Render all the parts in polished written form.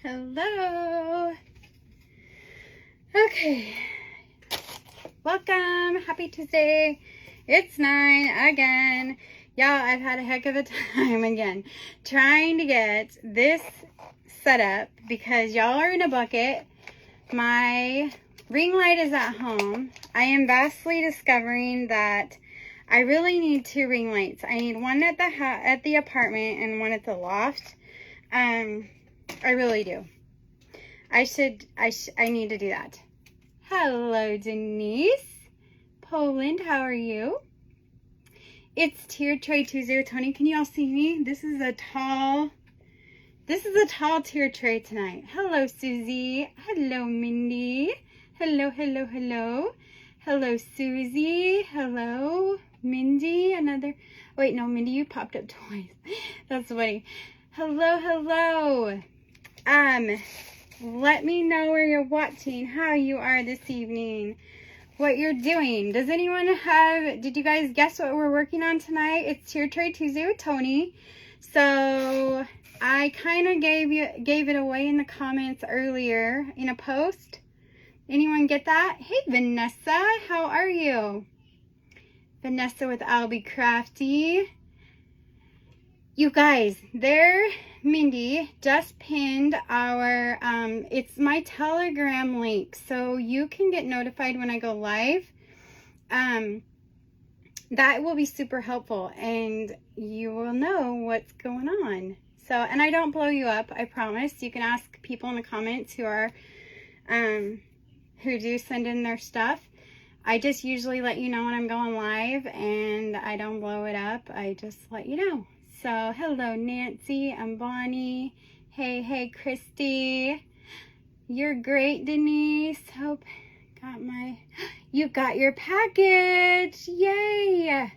Hello. Okay. Welcome. Happy Tuesday. It's 9 again. Y'all, I've had a heck of a time again trying to get this set up because y'all are in a bucket. My ring light is at home. I am vastly discovering that I really need 2 ring lights. I need one at the apartment and one at the loft. I really do. I need to do that. Hello, Denise. Poland, how are you? It's Tier Tray Tuesday with Toni. Can you all see me? This is a tall tier tray tonight. Hello, Susie. Hello, Mindy. Hello, hello, hello. Hello, Susie. Hello, Mindy. Wait, no, Mindy, you popped up twice. That's funny. Hello, hello. Let me know where you're watching, how you are this evening, what you're doing. Did you guys guess what we're working on tonight? It's Tier Tray Tuesday with Toni. So I kind of gave it away in the comments earlier in a post. Anyone get that? Hey, Vanessa, how are you? Vanessa with I'll Be Crafty. You guys, Mindy just pinned our, it's my Telegram link, so you can get notified when I go live. That will be super helpful, and you will know what's going on. So, and I don't blow you up, I promise. You can ask people in the comments who do send in their stuff. I just usually let you know when I'm going live, and I don't blow it up. I just let you know. So, hello, Nancy. I'm Bonnie. Hey, Christy. You're great, Denise. You got your package. Yay.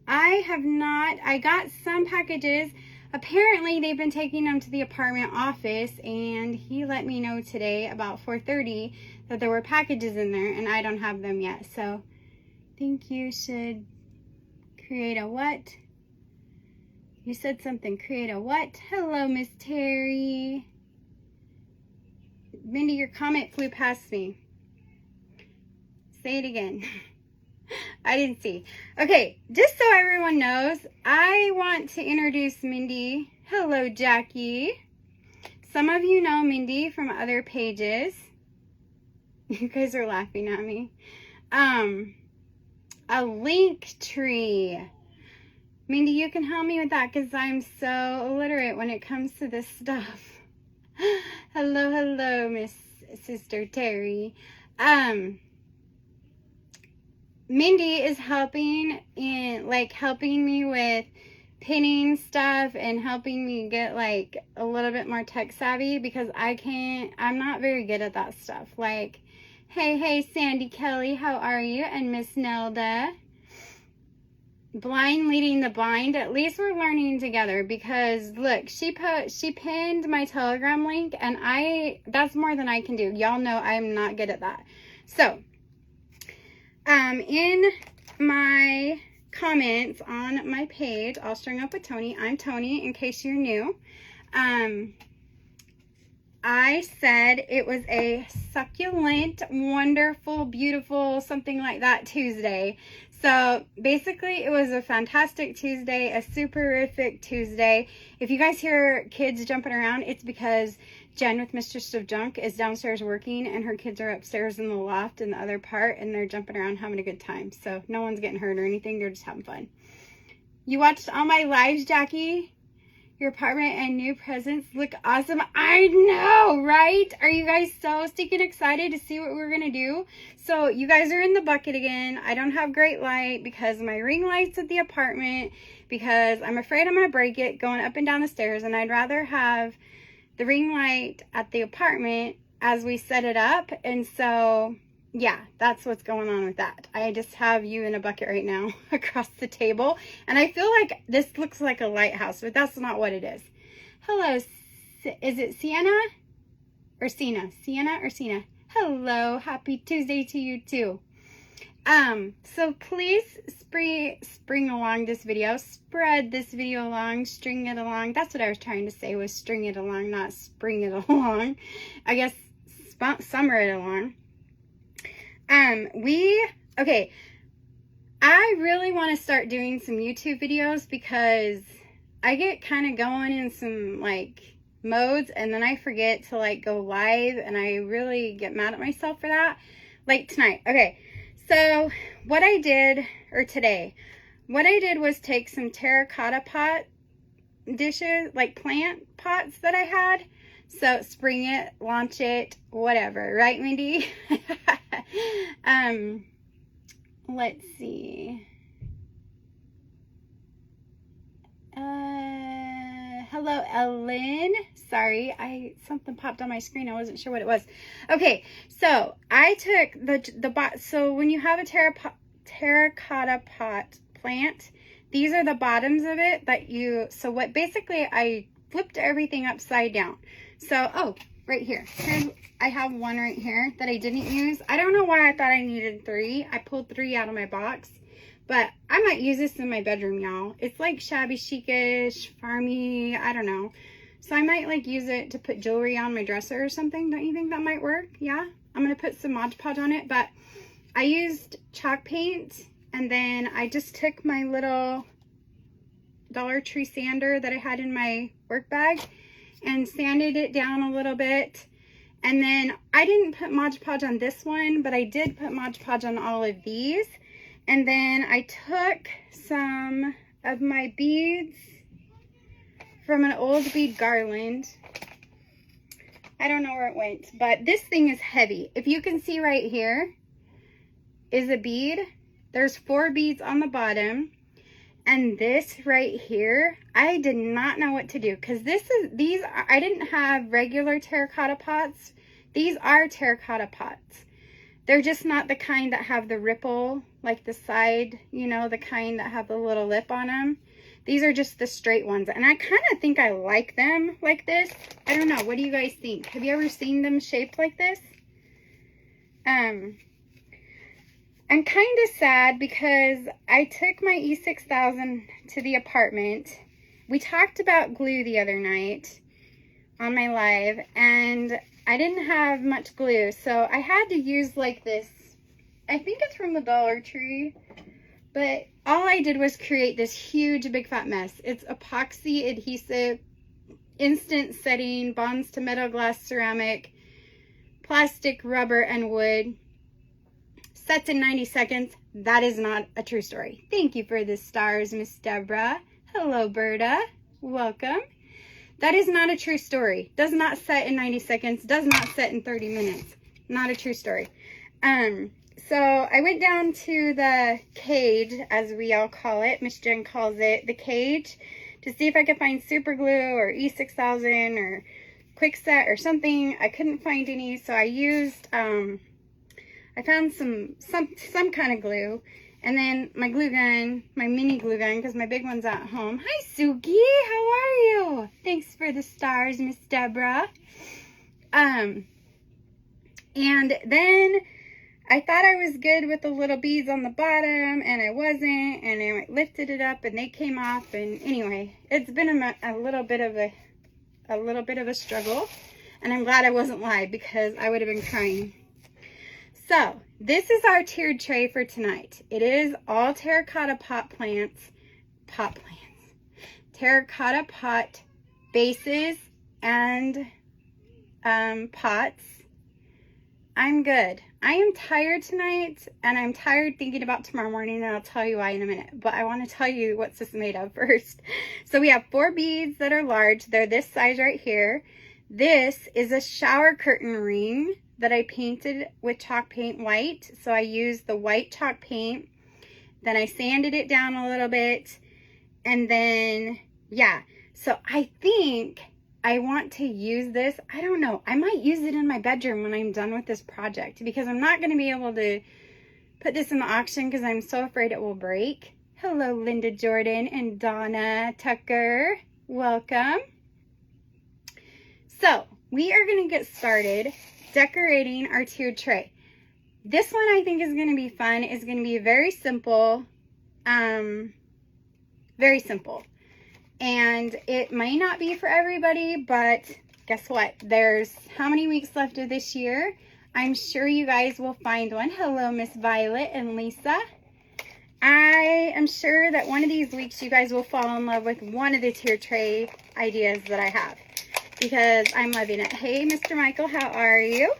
I got some packages. Apparently, they've been taking them to the apartment office, and he let me know today about 4:30 that there were packages in there, and I don't have them yet. So, I think you should create a what? You said something. Create a what? Hello, Miss Terry. Mindy, your comment flew past me. Say it again. I didn't see. Okay, just so everyone knows, I want to introduce Mindy. Hello, Jackie. Some of you know Mindy from other pages. You guys are laughing at me. A link tree. Mindy, you can help me with that because I'm so illiterate when it comes to this stuff. Hello, Miss Sister Terry. Mindy is helping me with pinning stuff and helping me get like a little bit more tech savvy because I'm not very good at that stuff. Like, hey, Sandy Kelly, how are you? And Miss Nelda. Blind leading the blind. At least we're learning together because look, she pinned my Telegram link, and that's more than I can do. Y'all know I'm not good at that. So in my comments on my page, All Strung Up with Toni, I'm Toni in case you're new. I said it was a succulent, wonderful, beautiful, something like that Tuesday. So basically it was a fantastic Tuesday, a superific Tuesday. If you guys hear kids jumping around, it's because Jen with Mistress of Junk is downstairs working and her kids are upstairs in the loft in the other part, and they're jumping around having a good time. So no one's getting hurt or anything. They're just having fun. You watched all my lives, Jackie? Your apartment and new presents look awesome. I know, right? Are you guys so stinking excited to see what we're going to do? So you guys are in the bucket again. I don't have great light because my ring light's at the apartment because I'm afraid I'm going to break it going up and down the stairs. And I'd rather have the ring light at the apartment as we set it up. And so, yeah, that's what's going on with that. I just have you in a bucket right now across the table. And I feel like this looks like a lighthouse, but that's not what it is. Hello, is it Sienna or Sina? Sienna or Sina? Hello, happy Tuesday to you too. So please spring along this video, spread this video along, string it along. That's what I was trying to say, was string it along, not spring it along. I guess summer it along. Okay, I really want to start doing some YouTube videos because I get kind of going in some like modes and then I forget to like go live, and I really get mad at myself for that. Like tonight. Okay, so what I did was take some terracotta pot dishes, like plant pots that I had. So spring it, launch it, whatever, right, Mindy? Let's see. Hello, Ellen. Sorry, something popped on my screen. I wasn't sure what it was. Okay, so I took so when you have a terracotta pot plant, these are the bottoms of it basically I flipped everything upside down. So, oh, right here. I have one right here that I didn't use. I don't know why I thought I needed 3. I pulled 3 out of my box. But I might use this in my bedroom, y'all. It's like shabby chic-ish, farmy, I don't know. So I might like use it to put jewelry on my dresser or something. Don't you think that might work? Yeah? I'm going to put some Mod Podge on it. But I used chalk paint. And then I just took my little Dollar Tree sander that I had in my work bag and sanded it down a little bit. And then I didn't put Mod Podge on this one, but I did put Mod Podge on all of these. And then I took some of my beads from an old bead garland. I don't know where it went, but this thing is heavy. If you can see right here is a bead. There's 4 beads on the bottom. And this right here, I did not know what to do because I didn't have regular terracotta pots. These are terracotta pots. They're just not the kind that have the ripple, like the side, you know, the kind that have the little lip on them. These are just the straight ones. And I kind of think I like them like this. I don't know. What do you guys think? Have you ever seen them shaped like this? I'm kind of sad because I took my E6000 to the apartment. We talked about glue the other night on my live, and I didn't have much glue, so I had to use like this. I think it's from the Dollar Tree, but all I did was create this huge big fat mess. It's epoxy adhesive, instant setting, bonds to metal, glass, ceramic, plastic, rubber, and wood. Sets in 90 seconds. That is not a true story. Thank you for the stars, Miss Deborah. Hello, Berta. Welcome. That is not a true story. Does not set in 90 seconds. Does not set in 30 minutes. Not a true story. So I went down to the cage, as we all call it. Miss Jen calls it the cage, to see if I could find super glue or E6000 or quick set or something. I couldn't find any, so I used I found some kind of glue, and then my glue gun, my mini glue gun, because my big one's at home. Hi, Suki. How are you? Thanks for the stars, Miss Deborah. And then I thought I was good with the little beads on the bottom, and I wasn't, and I lifted it up, and they came off, and anyway, it's been a little bit of a struggle, and I'm glad I wasn't live because I would have been crying. So, this is our tiered tray for tonight. It is all terracotta terracotta pot bases and pots. I'm good. I am tired tonight, and I'm tired thinking about tomorrow morning, and I'll tell you why in a minute. But I want to tell you what's this made of first. So we have 4 beads that are large. They're this size right here. This is a shower curtain ring that I painted with chalk paint white. So I used the white chalk paint, then I sanded it down a little bit, and then, yeah. So I think I want to use this. I don't know. I might use it in my bedroom when I'm done with this project, because I'm not going to be able to put this in the auction because I'm so afraid it will break. Hello, Linda Jordan and Donna Tucker. Welcome. So we are going to get started decorating our tiered tray. This one I think is going to be fun. It's going to be very simple. Very simple. And it might not be for everybody, but guess what? There's how many weeks left of this year? I'm sure you guys will find one. Hello, Miss Violet and Lisa. I am sure that one of these weeks you guys will fall in love with one of the tier tray ideas that I have, because I'm loving it. Hey, Mr. Michael, how are you?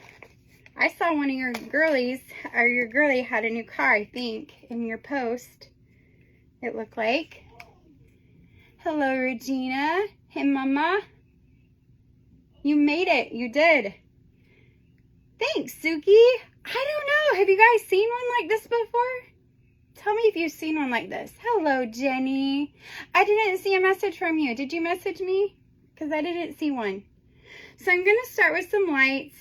I saw one of your girlies, or your girlie had a new car, I think, in your post, it looked like. Hello, Regina. Hey, Mama. You made it. You did. Thanks, Suki. I don't know. Have you guys seen one like this before? Tell me if you've seen one like this. Hello, Jenny. I didn't see a message from you. Did you message me? Because I didn't see one. So I'm going to start with some lights.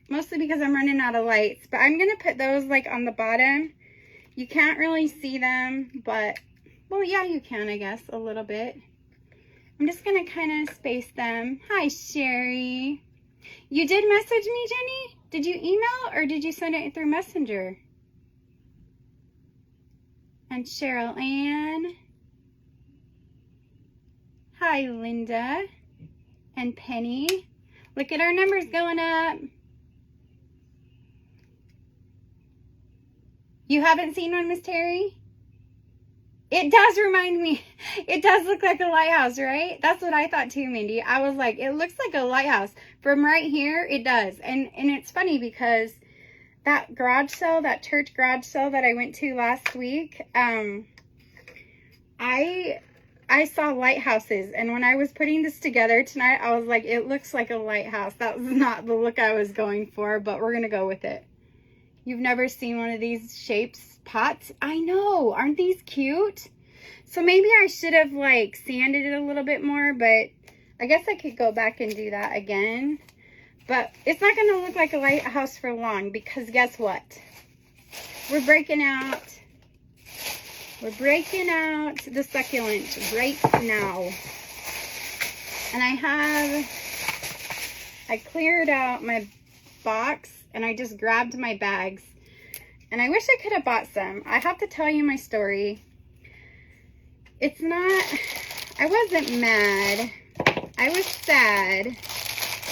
Mostly because I'm running out of lights. But I'm going to put those like on the bottom. You can't really see them. But, well, yeah, you can, I guess, a little bit. I'm just going to kind of space them. Hi, Sherry. You did message me, Jenny? Did you email or did you send it through Messenger? And Cheryl Ann. Hi, Linda. And Penny. Look at our numbers going up. You haven't seen one, Miss Terry? It does remind me. It does look like a lighthouse, right? That's what I thought too, Mindy. I was like, it looks like a lighthouse. From right here, it does. And it's funny because that garage sale, that church garage sale that I went to last week, I saw lighthouses. And when I was putting this together tonight, I was like, it looks like a lighthouse. That was not the look I was going for, but we're going to go with it. You've never seen one of these shapes, pots? I know. Aren't these cute? So maybe I should have like sanded it a little bit more, but I guess I could go back and do that again. But it's not going to look like a lighthouse for long, because guess what? We're breaking out the succulent right now. And I cleared out my box and I just grabbed my bags. And I wish I could have bought some. I have to tell you my story. I wasn't mad. I was sad.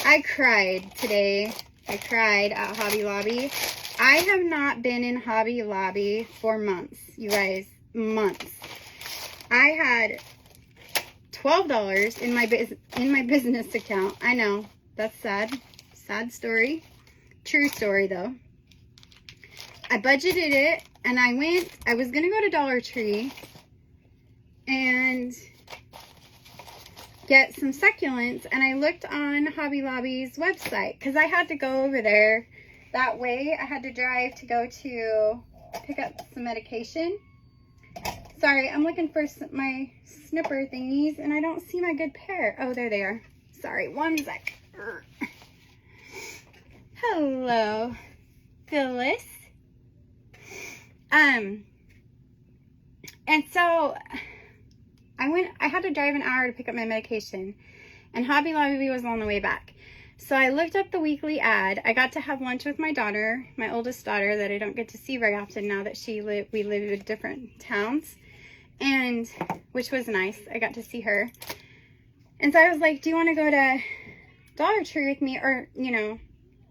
I cried today. I cried at Hobby Lobby. I have not been in Hobby Lobby for months, you guys. Months. I had $12 in my business account. I know. That's sad. Sad story. True story though. I budgeted it and I was gonna go to Dollar Tree and get some succulents, and I looked on Hobby Lobby's website because I had to go over there. That way I had to drive to go to pick up some medication. Sorry, I'm looking for my snipper thingies and I don't see my good pair. Oh, there they are. Sorry, one sec. Hello, Phyllis. And so I had to drive an hour to pick up my medication, and Hobby Lobby was on the way back. So I looked up the weekly ad. I got to have lunch with my daughter, my oldest daughter, that I don't get to see very often now that we live in different towns, and which was nice. I got to see her. And so I was like, do you want to go to Dollar Tree with me, or, you know,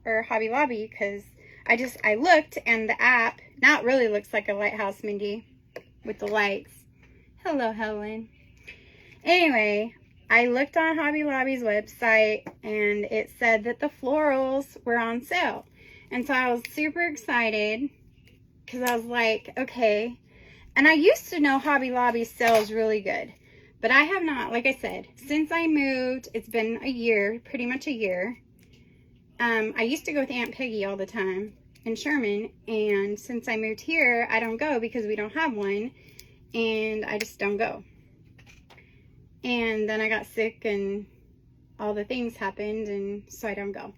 or Hobby Lobby? Because I looked, and the app, now it really looks like a lighthouse, Mindy, with the lights. Hello, Helen. Anyway, I looked on Hobby Lobby's website, and it said that the florals were on sale. And so I was super excited, because I was like, okay. And I used to know Hobby Lobby's sales really good, but I have not, like I said, since I moved. It's been a year, pretty much a year. I used to go with Aunt Peggy all the time in Sherman, and since I moved here, I don't go because we don't have one, and I just don't go. And then I got sick and all the things happened, and so I don't go.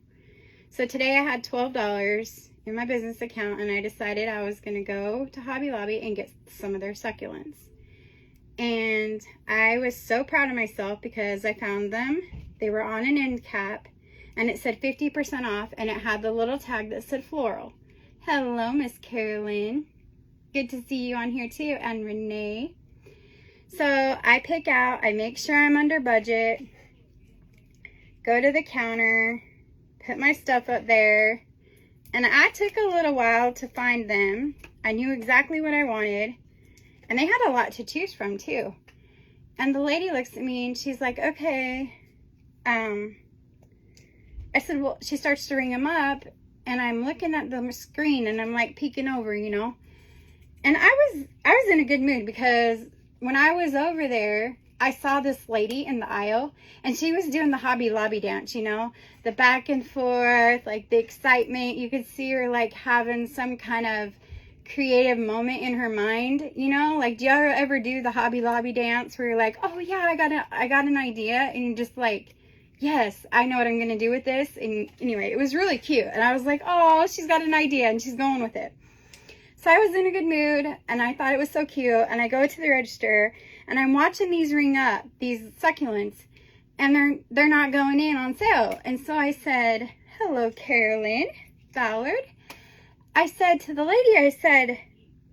So today I had $12 in my business account, and I decided I was going to go to Hobby Lobby and get some of their succulents. And I was so proud of myself because I found them. They were on an end cap, and it said 50% off, and it had the little tag that said floral. Hello, Miss Carolyn. Good to see you on here too, and Renee. So I pick out, I make sure I'm under budget, go to the counter, put my stuff up there, and I took a little while to find them. I knew exactly what I wanted, and they had a lot to choose from too. And the lady looks at me and she's like, okay. I said, well, she starts to ring them up, and I'm looking at the screen and I'm like peeking over, you know. And I was in a good mood because when I was over there, I saw this lady in the aisle, and she was doing the Hobby Lobby dance, you know, the back and forth, like the excitement. You could see her like having some kind of creative moment in her mind, you know. Like, do you ever do the Hobby Lobby dance where you're like, oh yeah, I got an idea, and you're just like, yes, I know what I'm gonna do with this. And anyway, it was really cute, and I was like, oh, she's got an idea and she's going with it. So I was in a good mood, and I thought it was so cute, and I go to the register, and I'm watching these ring up, these succulents, and they're not going in on sale. And so I said, hello, Carolyn Ballard. I said to the lady, I said,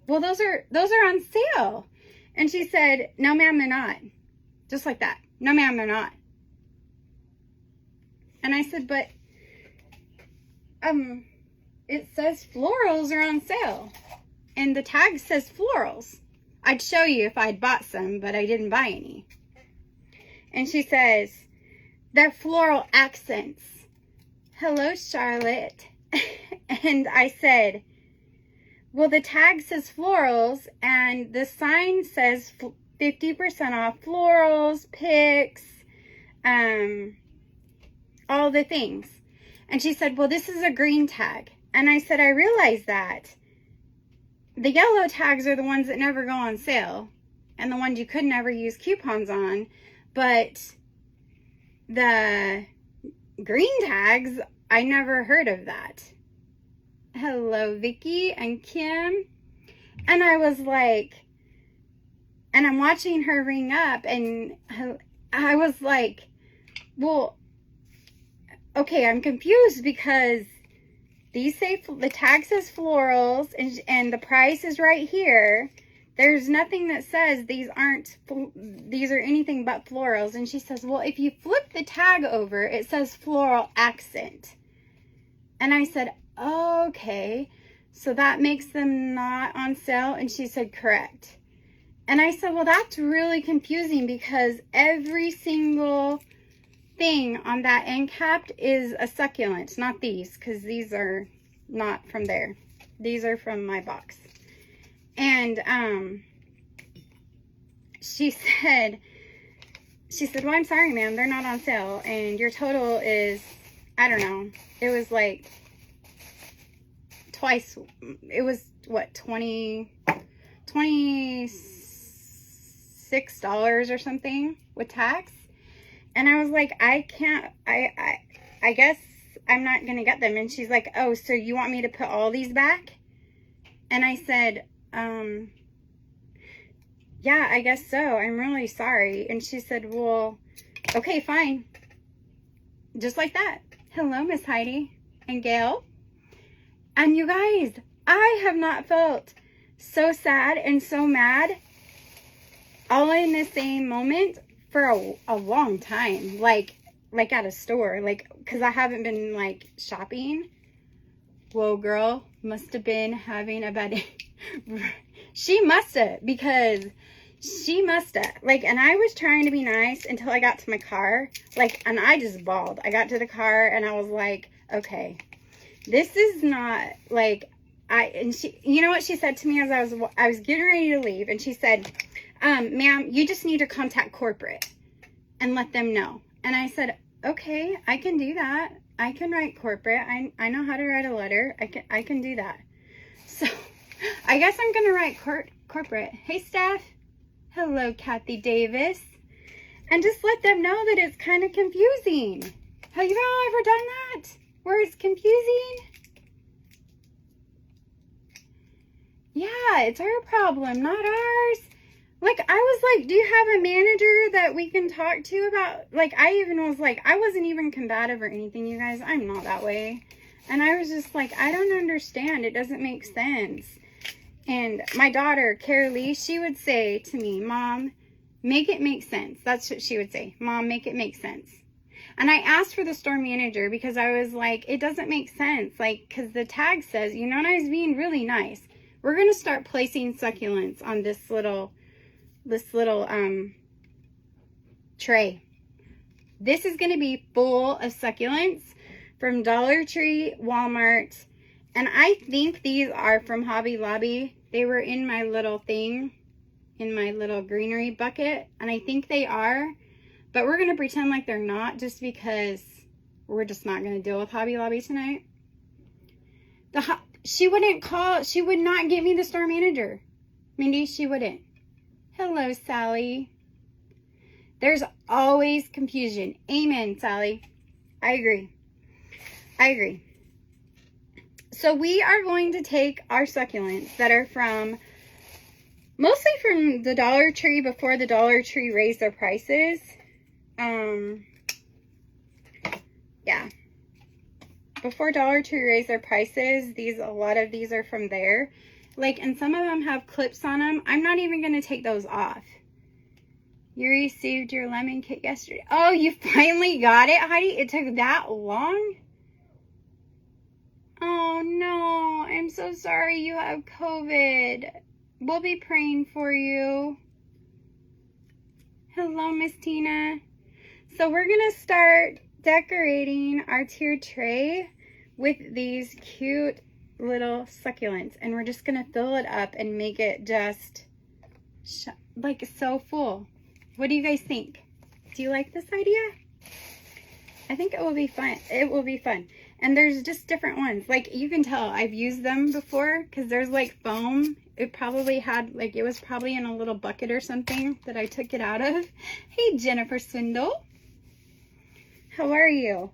well, those are on sale. And she said, no, ma'am, they're not. Just like that. No, ma'am, they're not. And I said, but it says florals are on sale. And the tag says florals. I'd show you if I'd bought some, but I didn't buy any. And she says, they're floral accents. Hello, Charlotte. And I said, well, the tag says florals, and the sign says 50% off florals, picks, all the things. And she said, well, this is a green tag. And I said, I realize that. The yellow tags are the ones that never go on sale, and the ones you could never use coupons on. But the green tags, I never heard of that. Hello, Vicky and Kim. And I was like, and I'm watching her ring up, and I was like, well, okay, I'm confused because these say, the tag says florals, and the price is right here. There's nothing that says these are anything but florals. And she says, well, if you flip the tag over, it says floral accent. And I said, okay, so that makes them not on sale. And she said, correct. And I said, well, that's really confusing because every single thing on that end cap is a succulent, not these, because these are not from there. These are from my box. And she said, well, I'm sorry, ma'am, they're not on sale, and your total is, I don't know, it was like twice, it was what, $26 or something with tax. And I was like, I can't, I guess I'm not going to get them. And she's like, oh, so you want me to put all these back? And I said, yeah, I guess so. I'm really sorry. And she said, well, okay, fine. Just like that. Hello, Miss Heidi and Gail. And you guys, I have not felt so sad and so mad all in the same moment for a long time, like at a store, like, because I haven't been like shopping. Whoa, girl must have been having a bad day. She must have, because she must have, like, and I was trying to be nice until I got to my car, like, and I just bawled. I got to the car and I was like, okay, this is not like, and she, you know what she said to me as I was getting ready to leave, and she said, ma'am, you just need to contact corporate and let them know. And I said, okay, I can do that. I can write corporate. I know how to write a letter. I can do that. So I guess I'm going to write corporate. Hey, staff. Hello, Kathy Davis. And just let them know that it's kind of confusing. Have you all ever done that? Where it's confusing? Yeah, it's her problem, not ours. Like, I was like, do you have a manager that we can talk to about, like, I even was like, I wasn't even combative or anything, you guys. I'm not that way. And I was just like, I don't understand. It doesn't make sense. And my daughter, Carolee, she would say to me, Mom, make it make sense. That's what she would say. Mom, make it make sense. And I asked for the store manager because I was like, it doesn't make sense. Like, because the tag says, you know, and I was being really nice. We're going to start placing succulents on this little tray. This is going to be full of succulents from Dollar Tree, Walmart, and I think these are from Hobby Lobby. They were in my little thing, in my little greenery bucket, and I think they are, but we're going to pretend like they're not just because we're just not going to deal with Hobby Lobby tonight. She would not get me the store manager. Mindy, she wouldn't. Hello, Sally. There's always confusion. Amen, Sally. I agree. I agree. So we are going to take our succulents that are mostly from the Dollar Tree before the Dollar Tree raised their prices. Yeah. Before Dollar Tree raised their prices, a lot of these are from there. Like, and some of them have clips on them. I'm not even going to take those off. You received your lemon kit yesterday. Oh, you finally got it, Heidi? It took that long? Oh, no. I'm so sorry you have COVID. We'll be praying for you. Hello, Miss Tina. So we're going to start decorating our tiered tray with these cute little succulents. And we're just going to fill it up and make it just like so full. What do you guys think? Do you like this idea? I think it will be fun. It will be fun. And there's just different ones. Like, you can tell I've used them before because there's like foam. It probably had, like, it was probably in a little bucket or something that I took it out of. Hey, Jennifer Swindle. How are you?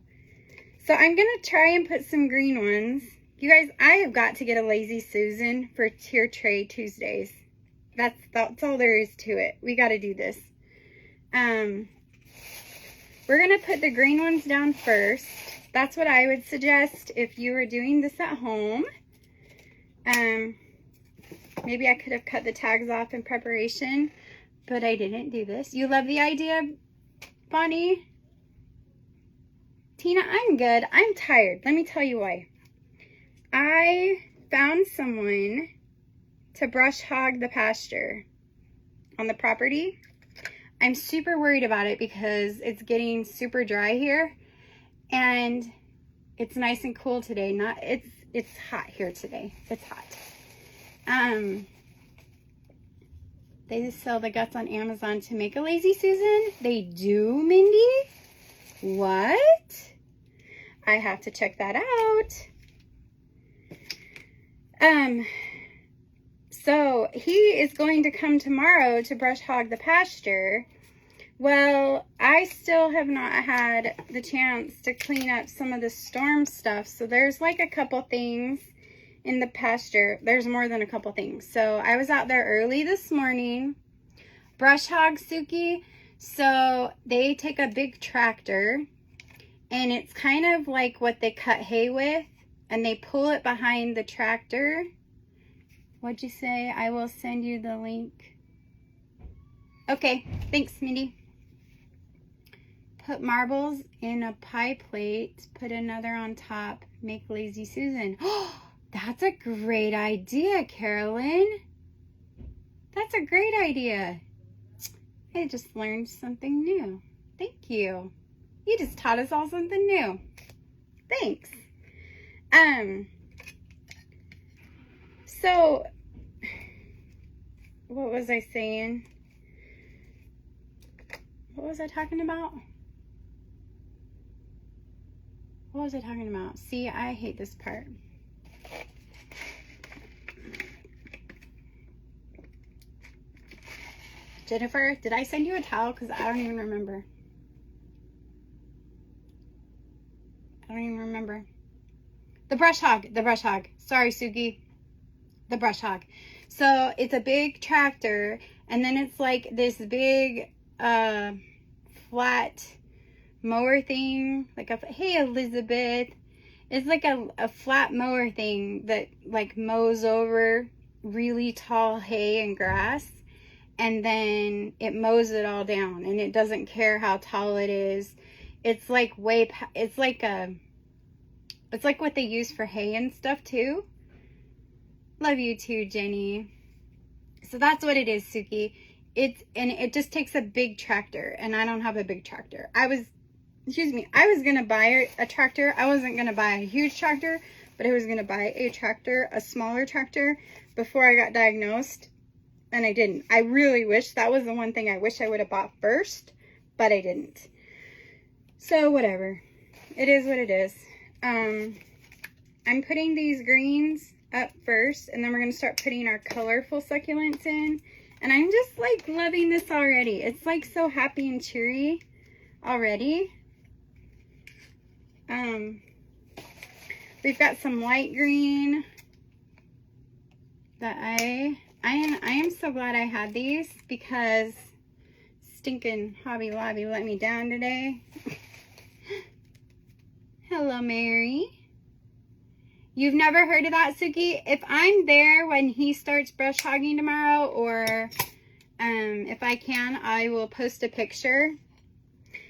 So I'm going to try and put some green ones. You guys, I have got to get a Lazy Susan for Tier Tray Tuesdays. That's all there is to it. We got to do this. We're going to put the green ones down first. That's what I would suggest if you were doing this at home. Maybe I could have cut the tags off in preparation, but I didn't do this. You love the idea, Bonnie? Tina, I'm good. I'm tired. Let me tell you why. I found someone to brush hog the pasture on the property. I'm super worried about it because it's getting super dry here and it's nice and cool today. It's hot here today. It's hot. They sell the guts on Amazon to make a Lazy Susan. They do, Mindy? What? I have to check that out. So he is going to come tomorrow to brush hog the pasture. Well, I still have not had the chance to clean up some of the storm stuff. So there's like a couple things in the pasture. There's more than a couple things. So I was out there early this morning. Brush hog, Suki. So they take a big tractor and it's kind of like what they cut hay with, and they pull it behind the tractor. What'd you say? I will send you the link. Okay, thanks, Mindy. Put marbles in a pie plate, put another on top, make Lazy Susan. Oh, that's a great idea, Carolyn. That's a great idea. I just learned something new. Thank you. You just taught us all something new. Thanks. So, what was I saying? What was I talking about? What was I talking about? See, I hate this part. Jennifer, did I send you a towel? Because I don't even remember. I don't even remember. The brush hog. The brush hog. Sorry, Suki. The brush hog. So it's a big tractor, and then it's like this big flat mower thing. Like a, hey, Elizabeth. It's like a flat mower thing that like mows over really tall hay and grass, and then it mows it all down, and it doesn't care how tall it is. It's like it's like what they use for hay and stuff too. Love you too, Jenny. So that's what it is, Suki. It just takes a big tractor, and I don't have a big tractor. I was gonna buy a tractor. I wasn't gonna buy a huge tractor, but I was gonna buy a tractor, a smaller tractor, before I got diagnosed, and I didn't. I really wish that was the one thing I wish I would have bought first, but I didn't. So whatever, it is what it is. I'm putting these greens up first, and then we're gonna start putting our colorful succulents in. And I'm just like loving this already. It's like so happy and cheery already. We've got some light green that I am so glad I had these, because stinking Hobby Lobby let me down today. Hello, Mary. You've never heard of that, Suki? If I'm there when he starts brush hogging tomorrow, or if I can, I will post a picture,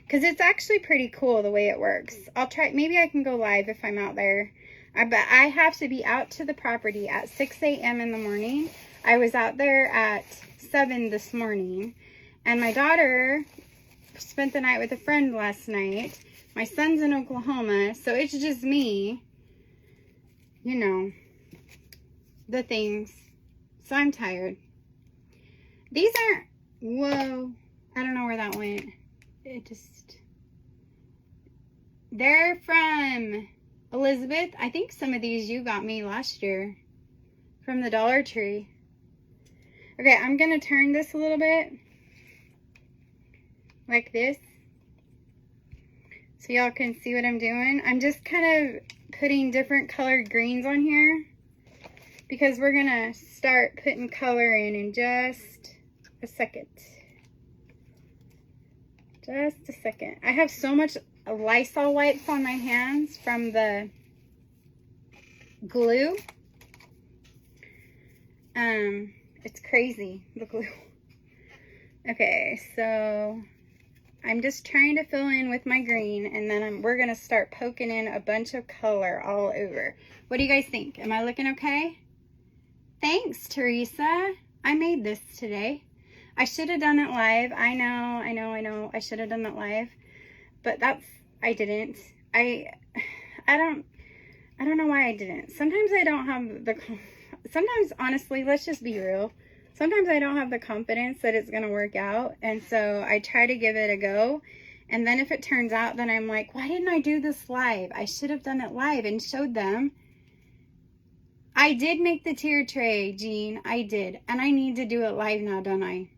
because it's actually pretty cool the way it works. I'll try, maybe I can go live if I'm out there. But I have to be out to the property at 6 a.m. in the morning. I was out there at 7 this morning, and my daughter spent the night with a friend last night. My son's in Oklahoma, so it's just me. You know, the things. So I'm tired. These aren't, whoa, I don't know where that went. They're from Elizabeth. I think some of these you got me last year from the Dollar Tree. Okay, I'm going to turn this a little bit like this, so y'all can see what I'm doing. I'm just kind of putting different colored greens on here, because we're gonna start putting color in just a second. Just a second. I have so much Lysol wipes on my hands from the glue. It's crazy, the glue. Okay, so I'm just trying to fill in with my green, and then we're going to start poking in a bunch of color all over. What do you guys think? Am I looking okay? Thanks, Teresa. I made this today. I should have done it live. I know. I should have done it live. But I didn't. I don't know why I didn't. Sometimes I don't have sometimes, honestly, let's just be real. Sometimes I don't have the confidence that it's going to work out, and so I try to give it a go, and then if it turns out, then I'm like, why didn't I do this live? I should have done it live and showed them. I did make the tier tray, Jean. I did, and I need to do it live now, don't I?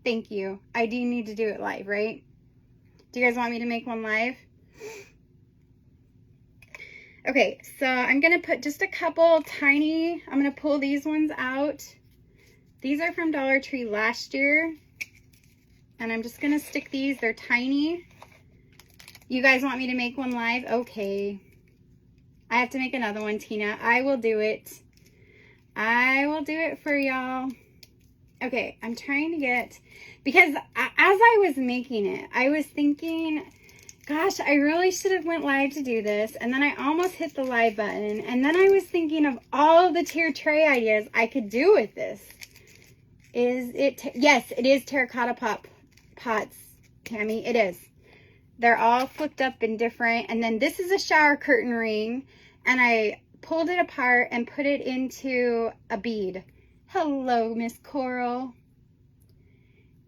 Thank you. I do need to do it live, right? Do you guys want me to make one live? Okay, so I'm going to put just a couple tiny, I'm going to pull these ones out. These are from Dollar Tree last year, and I'm just going to stick these. They're tiny. You guys want me to make one live? Okay. I have to make another one, Tina. I will do it. I will do it for y'all. Okay, I'm trying to get, because as I was making it, I was thinking, gosh, I really should have went live to do this, and then I almost hit the live button, and then I was thinking of all of the tier tray ideas I could do with this. Yes, it is terracotta pots, Tammy. It is. They're all flipped up and different. And then this is a shower curtain ring, and I pulled it apart and put it into a bead. Hello, Miss Coral.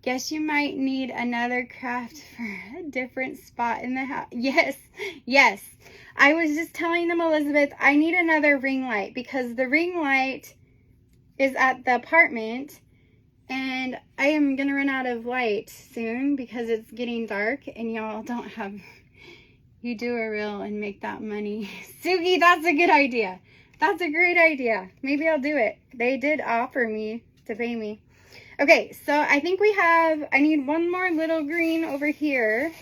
Guess you might need another craft for a different spot in the house. Yes. I was just telling them, Elizabeth, I need another ring light, because the ring light is at the apartment, and I am going to run out of light soon because it's getting dark, and y'all don't have, you do a reel and make that money. Sugi, that's a good idea. That's a great idea. Maybe I'll do it. They did offer me to pay me. Okay, so I think I need one more little green over here,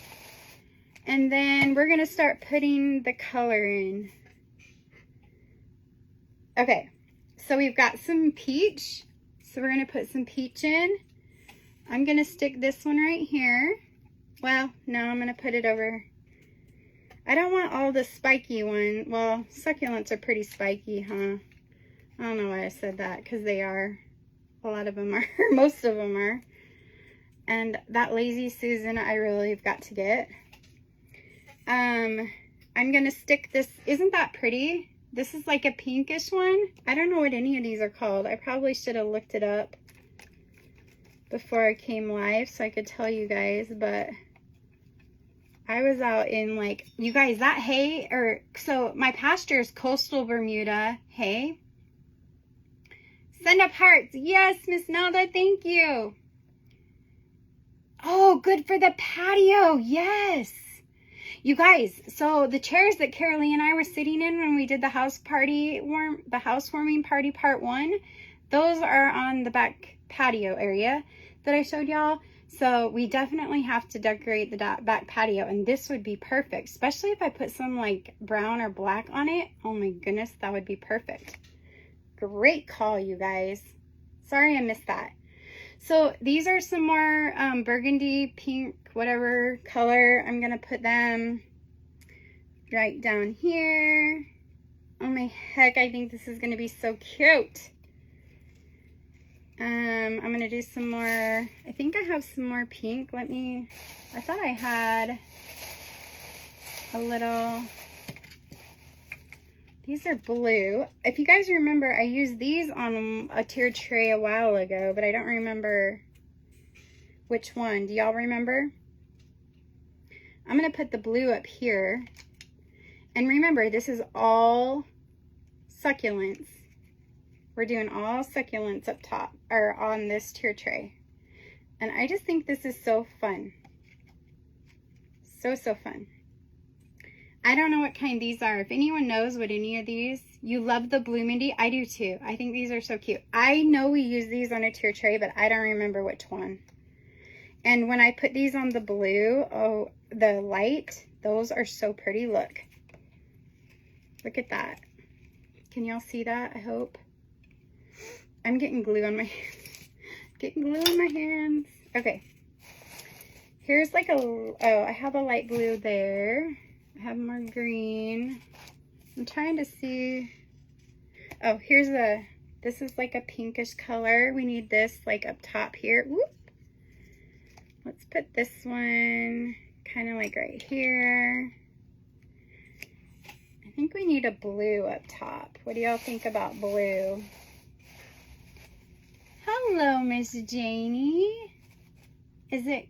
and then we're going to start putting the color in. Okay, so we've got some peach. So we're going to put some peach in. I'm going to stick this one right here. Well, no, I'm going to put it over. I don't want all the spiky one. Well, succulents are pretty spiky, huh? I don't know why I said that, because they are. A lot of them are. Most of them are. And that Lazy Susan I really have got to get. I'm going to stick this. Isn't that pretty? This is like a pinkish one. I don't know what any of these are called. I probably should have looked it up before I came live so I could tell you guys, but I was out in, like, you guys, that hay, or, so my pasture is coastal Bermuda hay. Send up hearts. Yes, Miss Nelda, thank you. Oh, good for the patio. Yes. You guys, so the chairs that Carolee and I were sitting in when we did the housewarming party part 1, those are on the back patio area that I showed y'all. So we definitely have to decorate the back patio, and this would be perfect, especially if I put some like brown or black on it. Oh my goodness, that would be perfect. Great call, you guys. Sorry I missed that. So these are some more burgundy, pink, whatever color. I'm going to put them right down here. Oh my heck, I think this is going to be so cute. I'm going to do some more. I think I have some more pink. I thought I had a little. These are blue. If you guys remember, I used these on a tier tray a while ago, but I don't remember which one. Do y'all remember? I'm going to put the blue up here. And remember, this is all succulents. We're doing all succulents up top, or on this tier tray. And I just think this is so fun. So fun. I don't know what kind these are. If anyone knows what any of these, you love the blue, Mindy. I do too. I think these are so cute. I know we use these on a tier tray, but I don't remember which one. And when I put these on the blue, oh, the light, those are so pretty. Look. Look at that. Can y'all see that? I hope. I'm getting glue on my hands. Getting glue on my hands. Okay. Here's like I have a light blue there. I have more green. I'm trying to see. Oh, this is like a pinkish color. We need this like up top here. Whoop. Let's put this one kind of like right here. I think we need a blue up top. What do y'all think about blue? Hello, Miss Janie. Is it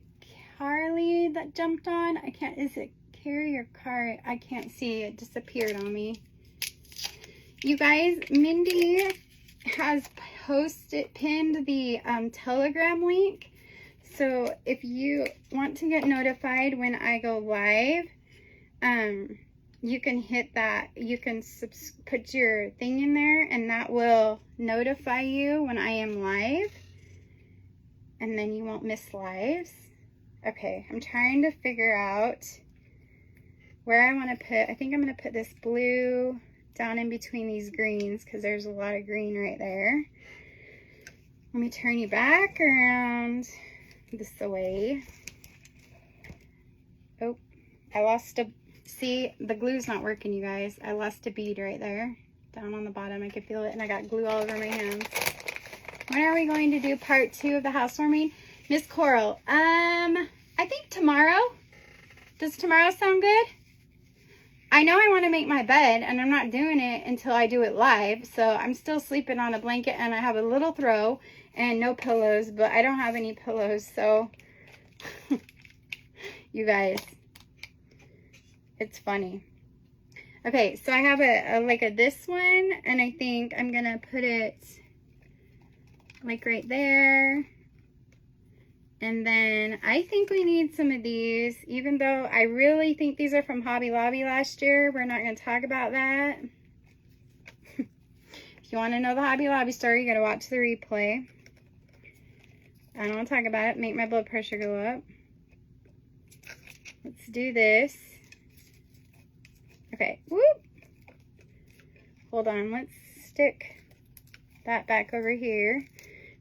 Carly that jumped on? Is it Carrie or Car? I can't see. It disappeared on me. You guys, Mindy has pinned the Telegram link. So if you want to get notified when I go live, you can hit that. You can put your thing in there, and that will notify you when I am live. And then you won't miss lives. Okay, I'm trying to figure out where I want to put. I think I'm going to put this blue down in between these greens, because there's a lot of green right there. Let me turn you back around this way. Oh, I lost a... See, the glue's not working, you guys. I lost a bead right there. Down on the bottom, I could feel it, and I got glue all over my hands. When are we going to do part 2 of the housewarming? Miss Coral, I think tomorrow. Does tomorrow sound good? I know I want to make my bed, and I'm not doing it until I do it live, so I'm still sleeping on a blanket, and I have a little throw and no pillows, but I don't have any pillows, so you guys, it's funny. Okay, so I have this one, and I think I'm gonna put it like right there. And then I think we need some of these, even though I really think these are from Hobby Lobby last year. We're not going to talk about that. If you want to know the Hobby Lobby story, you got to watch the replay. I don't want to talk about it. Make my blood pressure go up. Let's do this. Okay. Whoop. Hold on. Let's stick that back over here.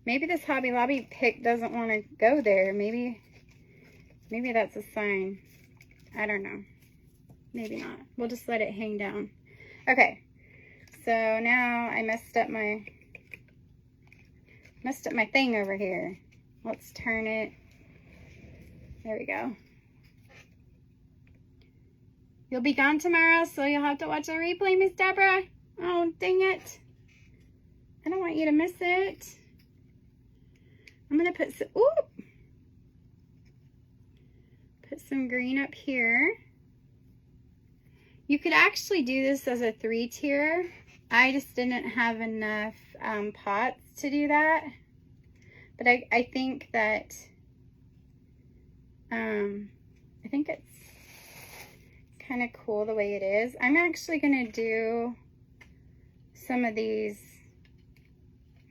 Maybe this Hobby Lobby pick doesn't want to go there. Maybe that's a sign. I don't know. Maybe not. We'll just let it hang down. Okay. So now I messed up my thing over here. Let's turn it. There we go. You'll be gone tomorrow, so you'll have to watch the replay, Miss Deborah. Oh, dang it. I don't want you to miss it. I'm going to put some green up here. You could actually do this as a 3-tier. I just didn't have enough pots to do that. But I think that, I think it's kind of cool the way it is. I'm actually going to do some of these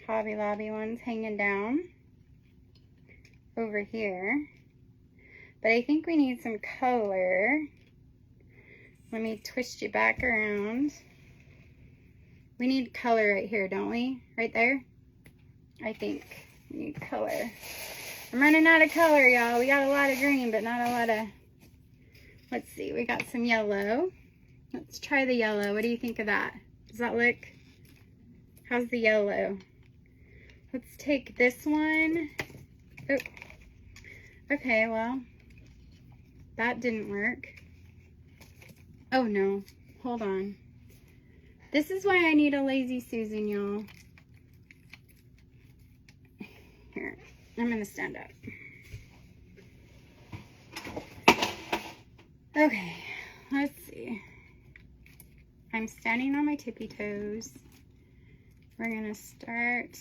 Hobby Lobby ones hanging down over here. But I think we need some color. Let me twist you back around. We need color right here, don't we? Right there? I think we need color. I'm running out of color, y'all. We got a lot of green, but not a lot of... Let's see. We got some yellow. Let's try the yellow. What do you think of that? Does that look... How's the yellow? Let's take this one. Oh. Okay, well... That didn't work. Oh no, hold on. This is why I need a Lazy Susan, y'all. Here, I'm gonna stand up. Okay, let's see. I'm standing on my tippy toes. We're gonna start.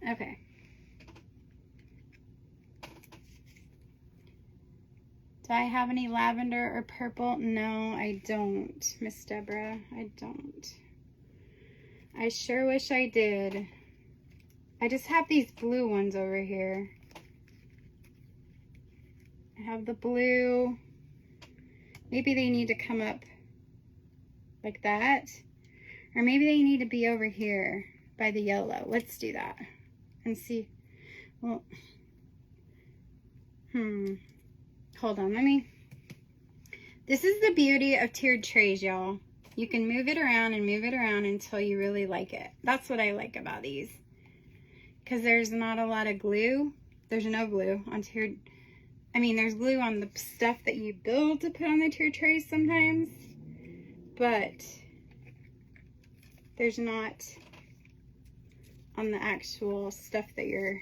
Okay. Do I have any lavender or purple? No, I don't, Miss Deborah. I don't. I sure wish I did. I just have these blue ones over here. I have the blue. Maybe they need to come up like that. Or maybe they need to be over here by the yellow. Let's do that and see. Well, hold on, this is the beauty of tiered trays, y'all. You can move it around and move it around until you really like it. That's what I like about these. Because there's not a lot of glue. There's no glue on tiered. I mean, there's glue on the stuff that you build to put on the tiered trays sometimes. But there's not on the actual stuff that you're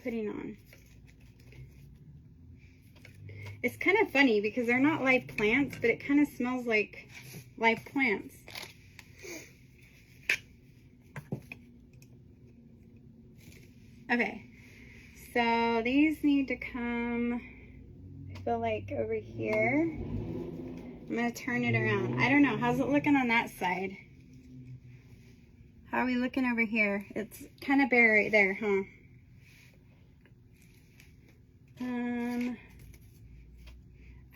putting on. It's kind of funny because they're not live plants, but it kind of smells like live plants. Okay, so these need to come, I feel like over here. I'm going to turn it around. I don't know, how's it looking on that side? How are we looking over here? It's kind of bare right there, huh?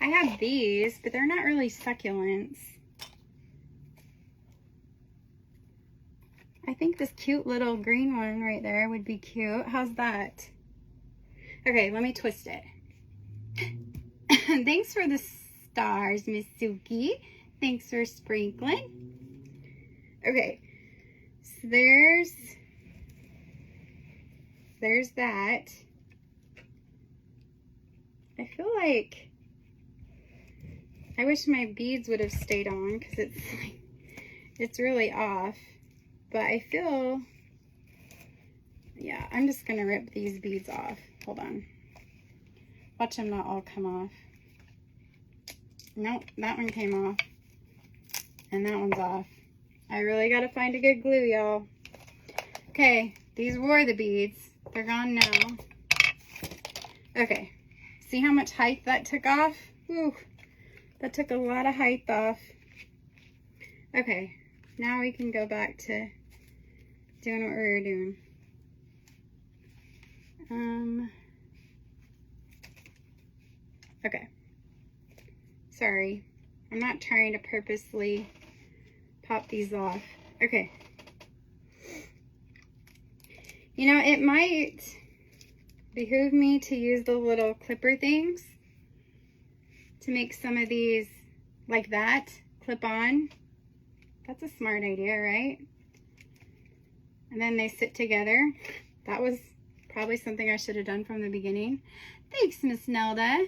I have these, but they're not really succulents. I think this cute little green one right there would be cute. How's that? Okay, let me twist it. Thanks for the stars, Miss Suki. Thanks for sprinkling. Okay, so there's that. I feel like I wish my beads would have stayed on because it's really off. But I feel, yeah, I'm just gonna rip these beads off. Hold on. Watch them not all come off. Nope, that one came off. And that one's off. I really gotta find a good glue, y'all. Okay, these were the beads. They're gone now. Okay, see how much height that took off? Whew, that took a lot of height off. Okay, now we can go back to doing what we were doing. Okay. Sorry. I'm not trying to purposely pop these off. Okay. You know, it might behoove me to use the little clipper things to make some of these like that, clip on. That's a smart idea, right? And then they sit together. That was probably something I should have done from the beginning. Thanks, Miss Nelda.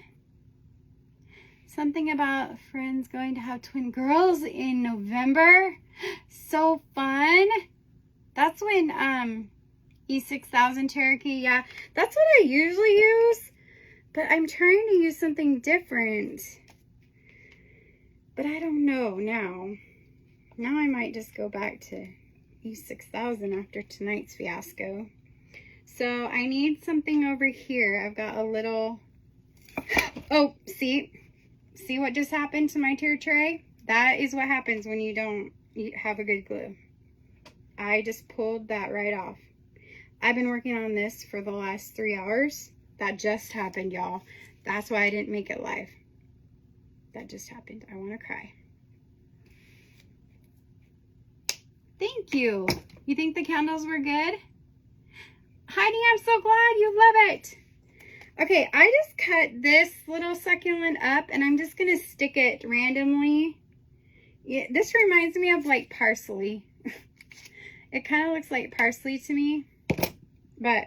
Something about friends going to have twin girls in November. So fun. That's when E6000 Cherokee, yeah, that's what I usually use, but I'm trying to use something different. But I don't know now. Now I might just go back to E6000 after tonight's fiasco. So I need something over here. I've got a little, oh, see what just happened to my tier tray? That is what happens when you don't have a good glue. I just pulled that right off. I've been working on this for the last 3 hours. That just happened, y'all. That's why I didn't make it live. That just happened. I want to cry. Thank you. You think the candles were good? Heidi, I'm so glad you love it. Okay, I just cut this little succulent up and I'm just going to stick it randomly. Yeah, this reminds me of like parsley. It kind of looks like parsley to me, but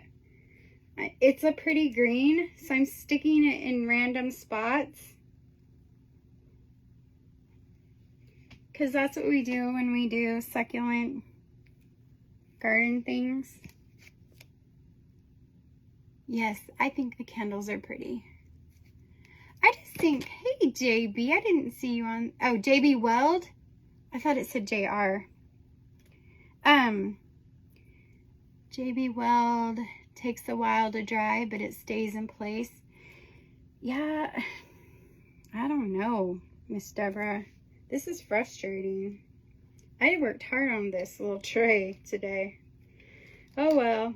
it's a pretty green, so I'm sticking it in random spots. Because that's what we do when we do succulent garden things. Yes, I think the candles are pretty. I just think, hey JB, I didn't see you on, oh, JB Weld? I thought it said JR. JB Weld takes a while to dry, but it stays in place. Yeah, I don't know, Miss Deborah. This is frustrating. I worked hard on this little tray today. Oh well,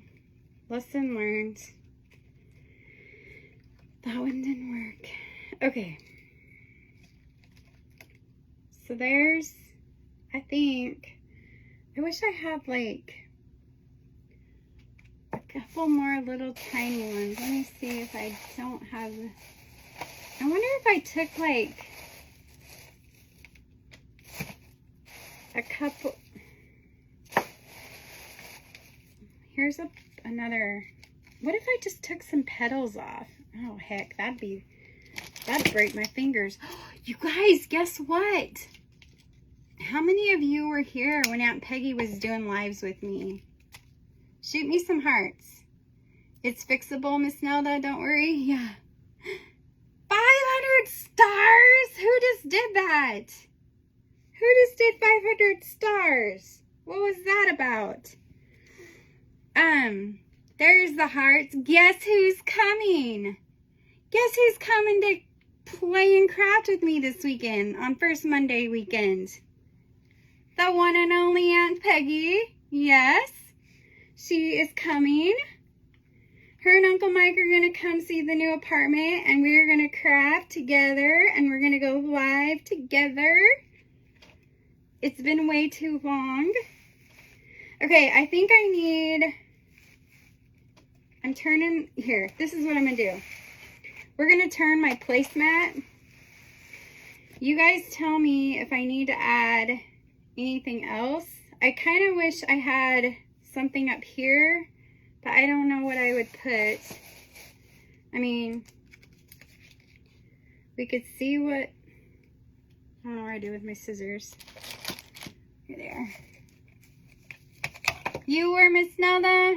lesson learned. That one didn't work. Okay. So there's, I think, I wish I had like a couple more little tiny ones. Let me see if I don't have, I wonder if I took like a couple, here's another, what if I just took some petals off? Oh heck, that'd break my fingers. You guys, guess what? How many of you were here when Aunt Peggy was doing lives with me? Shoot me some hearts. It's fixable, Miss Nelda, don't worry. Yeah. 500 stars? Who just did that? Who just did 500 stars? What was that about? There's the hearts. Guess who's coming? Guess who's coming to play and craft with me this weekend on First Monday weekend? The one and only Aunt Peggy. Yes, she is coming. Her and Uncle Mike are going to come see the new apartment, and we're going to craft together, and we're going to go live together. It's been way too long. Okay, I think I need, I'm turning, here, this is what I'm going to do. We're going to turn my placemat. You guys tell me if I need to add anything else. I kind of wish I had something up here, but I don't know what I would put. I mean, we could see what, I don't know what I do with my scissors. Here they are. You were Miss Nelda?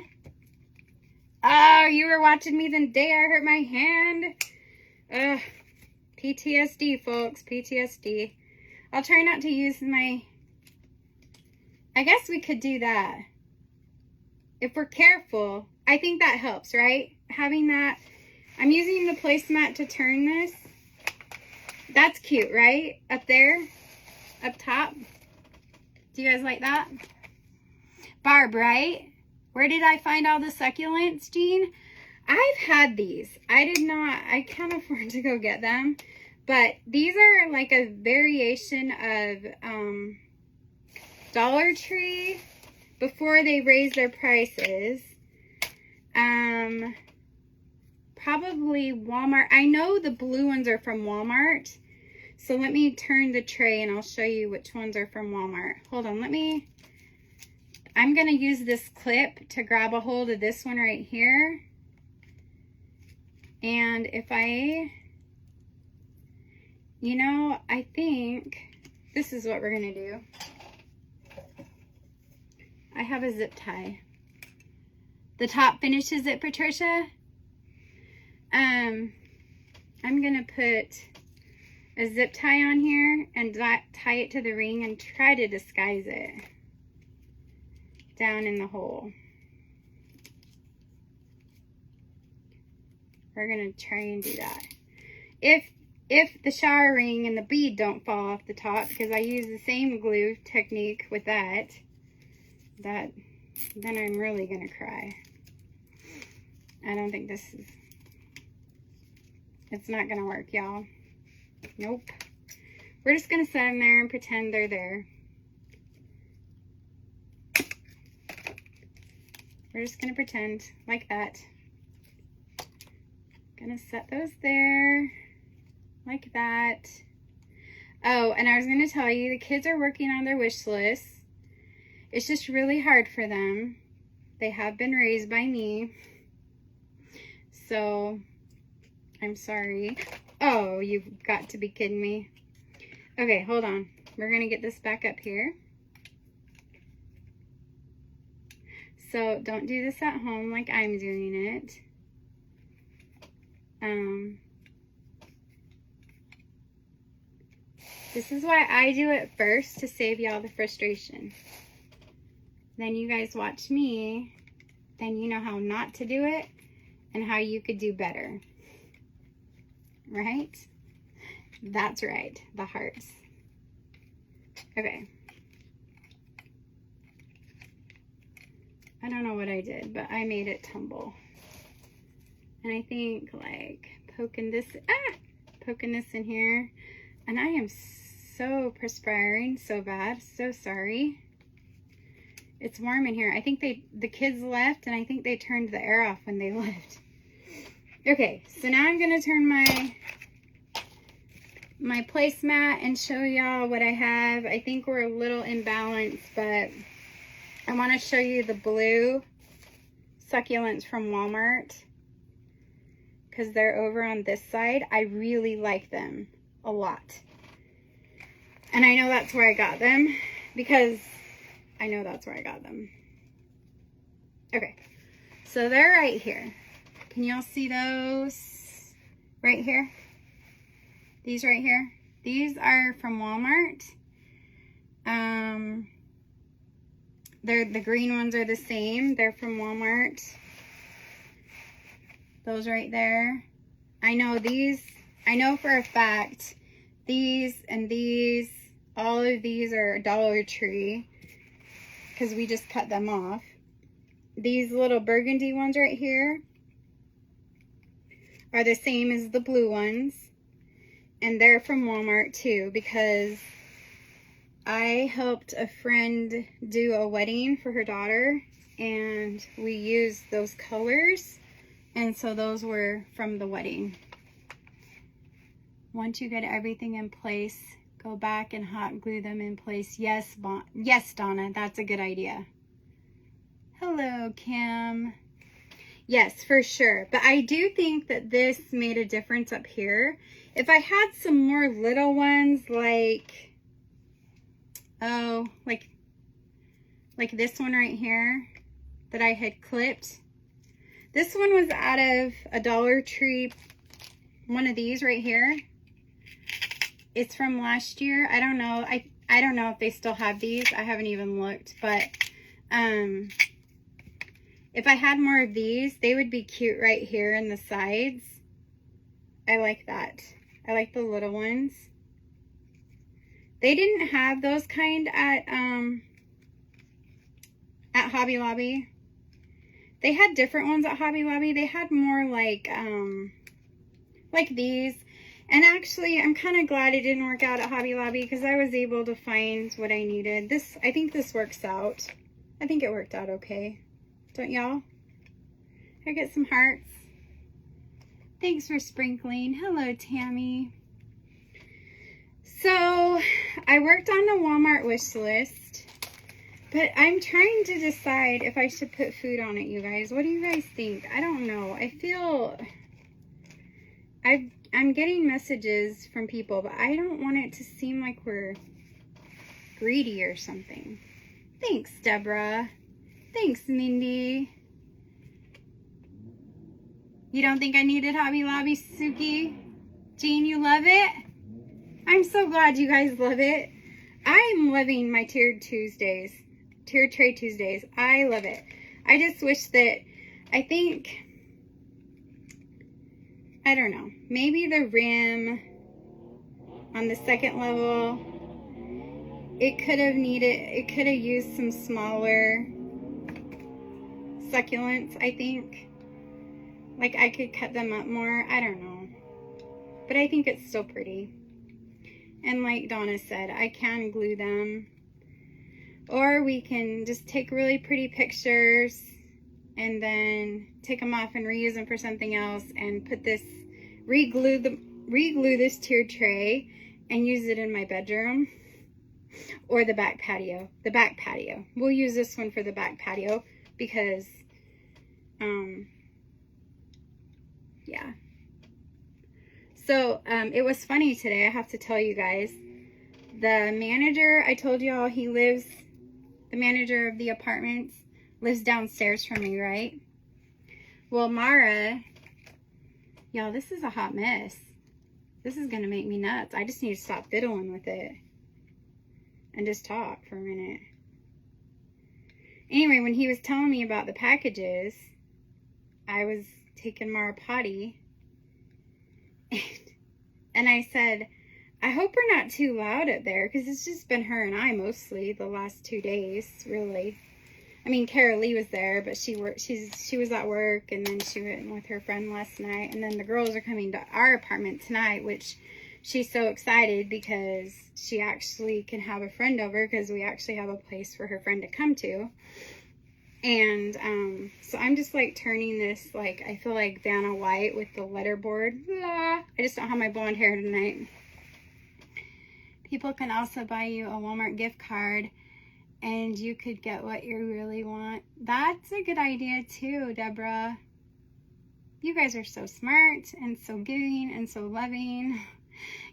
Oh, you were watching me the day I hurt my hand? Ugh. PTSD, folks. PTSD. I'll try not to use my, I guess we could do that. If we're careful, I think that helps, right? Having that, I'm using the placemat to turn this. That's cute, right? Up there, up top. Do you guys like that? Barb, right? Where did I find all the succulents, Jean? I've had these. I can't afford to go get them, But these are like a variation of Dollar Tree before they raised their prices. Probably Walmart. I know the blue ones are from Walmart. So let me turn the tray and I'll show you which ones are from Walmart. Hold on, I'm going to use this clip to grab a hold of this one right here. And if I think this is what we're going to do. I have a zip tie. The top finishes it, Patricia. I'm going to put a zip tie on here and tie it to the ring and try to disguise it down in the hole. We're going to try and do that. If the shower ring and the bead don't fall off the top, because I use the same glue technique with that, then I'm really going to cry. I don't think it's not going to work, y'all. Nope. We're just going to set them there and pretend they're there. We're just going to pretend like that. Gonna set those there like that. Oh, and I was going to tell you, the kids are working on their wish list. It's just really hard for them. They have been raised by me. So, I'm sorry. Oh, you've got to be kidding me. Okay, hold on. We're going to get this back up here. So, don't do this at home like I'm doing it. This is why I do it first, to save y'all the frustration. Then you guys watch me, then you know how not to do it and how you could do better. Right? That's right, the hearts. Okay. I don't know what I did, but I made it tumble. And I think like poking this in here. And I am so perspiring so bad. So sorry. It's warm in here. I think the kids left and I think they turned the air off when they left. Okay, so now I'm going to turn my placemat and show y'all what I have. I think we're a little imbalanced, but I want to show you the blue succulents from Walmart, because they're over on this side. I really like them a lot. And I know that's where I got them, because I know that's where I got them. Okay, so they're right here. Can y'all see those right here? These right here. These are from Walmart. The green ones are the same. They're from Walmart. Those right there. I know for a fact, these and these, all of these are Dollar Tree, because we just cut them off. These little burgundy ones right here are the same as the blue ones. And they're from Walmart too, because I helped a friend do a wedding for her daughter, and we used those colors. And so those were from the wedding. Once you get everything in place, go back and hot glue them in place. Yes, Donna, that's a good idea. Hello, Kim. Yes, for sure. But I do think that this made a difference up here. If I had some more little ones, like this one right here that I had clipped. This one was out of a Dollar Tree, one of these right here. It's from last year. I don't know. I don't know if they still have these. I haven't even looked, but if I had more of these, they would be cute right here in the sides. I like that. I like the little ones. They didn't have those kind at Hobby Lobby. They had different ones at Hobby Lobby. They had more like these. And actually, I'm kind of glad it didn't work out at Hobby Lobby because I was able to find what I needed. I think this works out. I think it worked out okay. Don't y'all? I get some hearts. Thanks for sprinkling. Hello, Tammy. So, I worked on the Walmart wish list, but I'm trying to decide if I should put food on it, you guys. What do you guys think? I don't know. I feel I'm getting messages from people, but I don't want it to seem like we're greedy or something. Thanks, Deborah. Thanks, Mindy. You don't think I needed Hobby Lobby, Suki? Jean, you love it? I'm so glad you guys love it. I'm loving my tiered Tuesdays. Tiered tray Tuesdays. I love it. I just wish that, I don't know, maybe the rim on the second level, it could have used some smaller succulents, I think. Like, I could cut them up more. I don't know. But I think it's still pretty. And like Donna said, I can glue them. Or we can just take really pretty pictures and then take them off and reuse them for something else and put this, reglue this tiered tray and use it in my bedroom or the back patio. The back patio. We'll use this one for the back patio because, yeah. So, it was funny today, I have to tell you guys. The manager, I told y'all the manager of the apartments lives downstairs from me, right? Well, Mara, y'all, this is a hot mess. This is gonna make me nuts. I just need to stop fiddling with it and just talk for a minute. Anyway, when he was telling me about the packages, I was taking Mara potty, and I said, I hope we're not too loud up there, because it's just been her and I mostly the last 2 days, really. I mean, Kara Lee was there, but she was at work, and then she went with her friend last night, and then the girls are coming to our apartment tonight, which she's so excited because she actually can have a friend over, because we actually have a place for her friend to come to. And so I'm just like turning this, like, I feel like Vanna White with the letterboard. Blah. I just don't have my blonde hair tonight. People can also buy you a Walmart gift card and you could get what you really want. That's a good idea too, Deborah. You guys are so smart and so giving and so loving.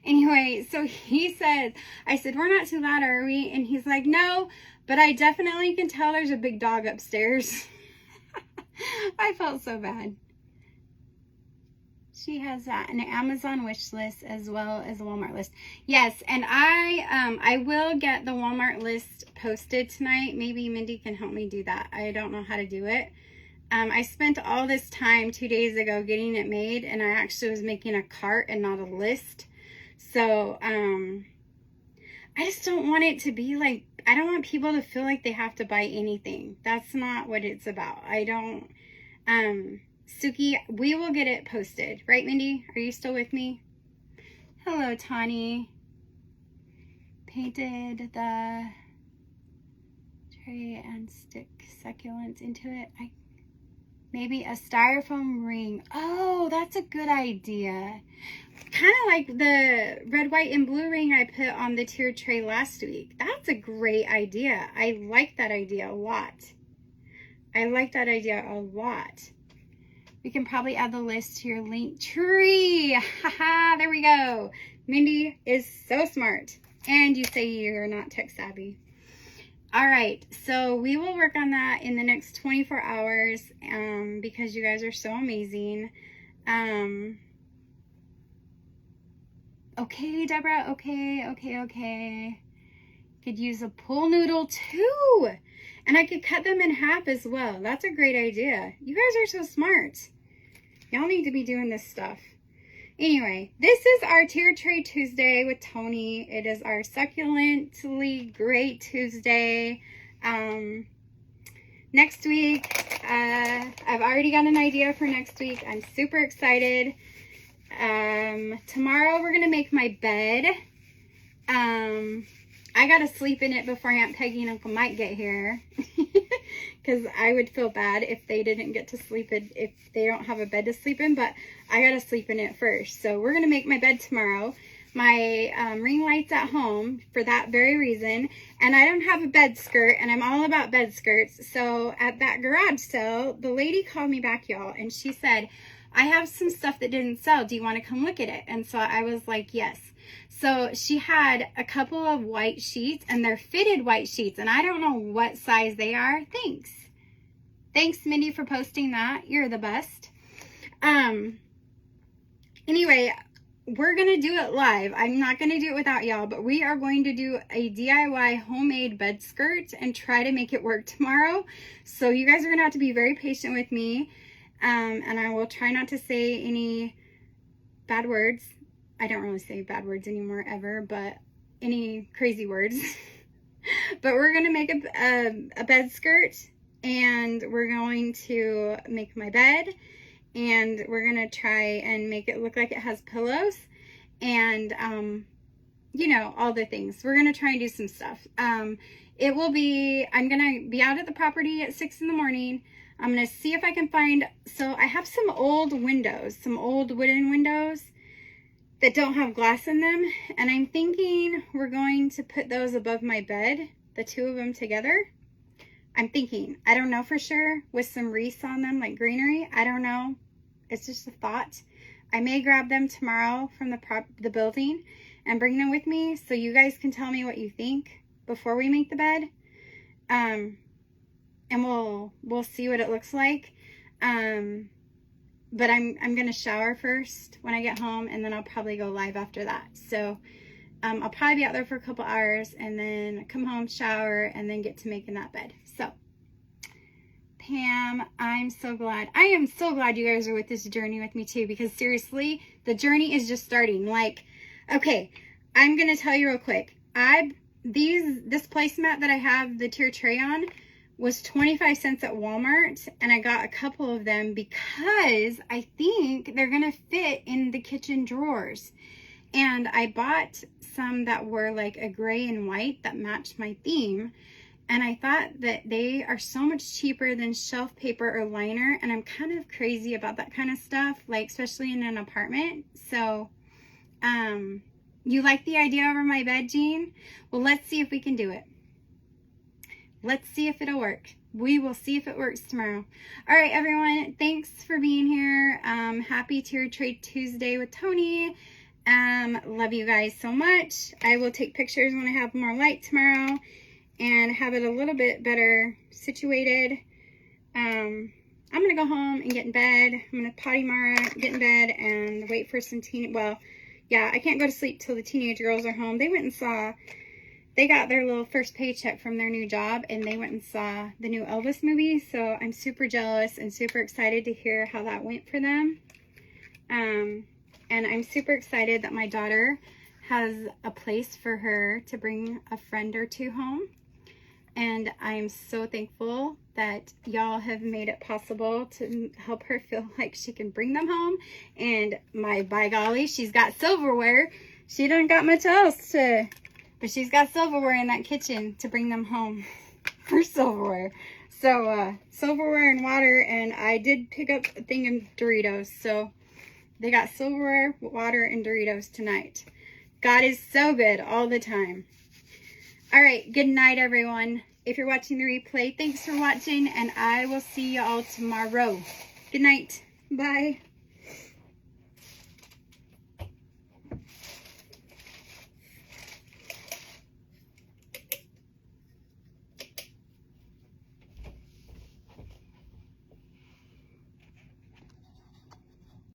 Anyway, so he said, I said, we're not too loud, are we? And he's like, no, but I definitely can tell there's a big dog upstairs. I felt so bad. She has an Amazon wish list as well as a Walmart list. Yes, and I will get the Walmart list posted tonight. Maybe Mindy can help me do that. I don't know how to do it. I spent all this time 2 days ago getting it made, and I actually was making a cart and not a list. So, I just don't want it to be like, I don't want people to feel like they have to buy anything. That's not what it's about. I don't, Suki, we will get it posted. Right, Mindy? Are you still with me? Hello, Toni. Painted the tray and stick succulents into it. Maybe a styrofoam ring. Oh, that's a good idea. Kind of like the red, white, and blue ring I put on the tiered tray last week. That's a great idea. I like that idea a lot. I like that idea a lot. We can probably add the list to your link tree. Haha, there we go. Mindy is so smart. And you say you're not tech savvy. All right, so we will work on that in the next 24 hours because you guys are so amazing. Okay, Deborah, okay. Could use a pool noodle too. And I could cut them in half as well. That's a great idea. You guys are so smart. Y'all need to be doing this stuff. Anyway, this is our Tier Tray Tuesday with Toni. It is our succulently great Tuesday. Next week, I've already got an idea for next week. I'm super excited. Tomorrow we're going to make my bed. I got to sleep in it before Aunt Peggy and Uncle Mike get here. Because I would feel bad if they didn't get to sleep in, if they don't have a bed to sleep in. But I got to sleep in it first. So we're going to make my bed tomorrow. My ring light's at home for that very reason. And I don't have a bed skirt. And I'm all about bed skirts. So at that garage sale, the lady called me back, y'all. And she said, I have some stuff that didn't sell. Do you want to come look at it? And so I was like, yes. So she had a couple of white sheets, and they're fitted white sheets, and I don't know what size they are. Thanks. Thanks, Mindy, for posting that. You're the best. Anyway, we're going to do it live. I'm not going to do it without y'all, but we are going to do a DIY homemade bed skirt and try to make it work tomorrow. So you guys are going to have to be very patient with me, and I will try not to say any bad words. I don't really say bad words anymore ever, but any crazy words. But we're going to make a bed skirt, and we're going to make my bed, and we're going to try and make it look like it has pillows, and, you know, all the things. We're going to try and do some stuff. I'm going to be out at the property at 6 in the morning. I'm going to see if I can find, so I have some old windows, some old wooden windows that don't have glass in them, and I'm thinking we're going to put those above my bed, the two of them together. I'm thinking, I don't know for sure, with some wreaths on them, like greenery. I don't know. It's just a thought. I may grab them tomorrow from the building and bring them with me, so you guys can tell me what you think before we make the bed. And we'll see what it looks like. But I'm going to shower first when I get home, and then I'll probably go live after that. So I'll probably be out there for a couple hours, and then come home, shower, and then get to making that bed. So, Pam, I'm so glad. I am so glad you guys are with this journey with me too, because seriously, the journey is just starting. Like, okay, I'm going to tell you real quick. This placemat that I have the tier tray on was 25 cents at Walmart, and I got a couple of them because I think they're gonna fit in the kitchen drawers. And I bought some that were like a gray and white that matched my theme, and I thought that they are so much cheaper than shelf paper or liner, and I'm kind of crazy about that kind of stuff, like especially in an apartment. So you like the idea over my bed, Jean? Well, let's see if we can do it. Let's see if it'll work. We will see if it works tomorrow. All right, everyone. Thanks for being here. Happy Tier Trade Tuesday with Toni. Love you guys so much. I will take pictures when I have more light tomorrow and have it a little bit better situated. I'm going to go home and get in bed. I'm going to potty Mara, get in bed, and wait for some I can't go to sleep till the teenage girls are home. They got their little first paycheck from their new job, and they went and saw the new Elvis movie. So I'm super jealous and super excited to hear how that went for them. And I'm super excited that my daughter has a place for her to bring a friend or two home. And I'm so thankful that y'all have made it possible to help her feel like she can bring them home. And by golly, she's got silverware. She doesn't got much else but she's got silverware in that kitchen to bring them home for silverware. So, silverware and water, and I did pick up a thing of Doritos. So, they got silverware, water, and Doritos tonight. God is so good all the time. All right, good night, everyone. If you're watching the replay, thanks for watching, and I will see you all tomorrow. Good night. Bye.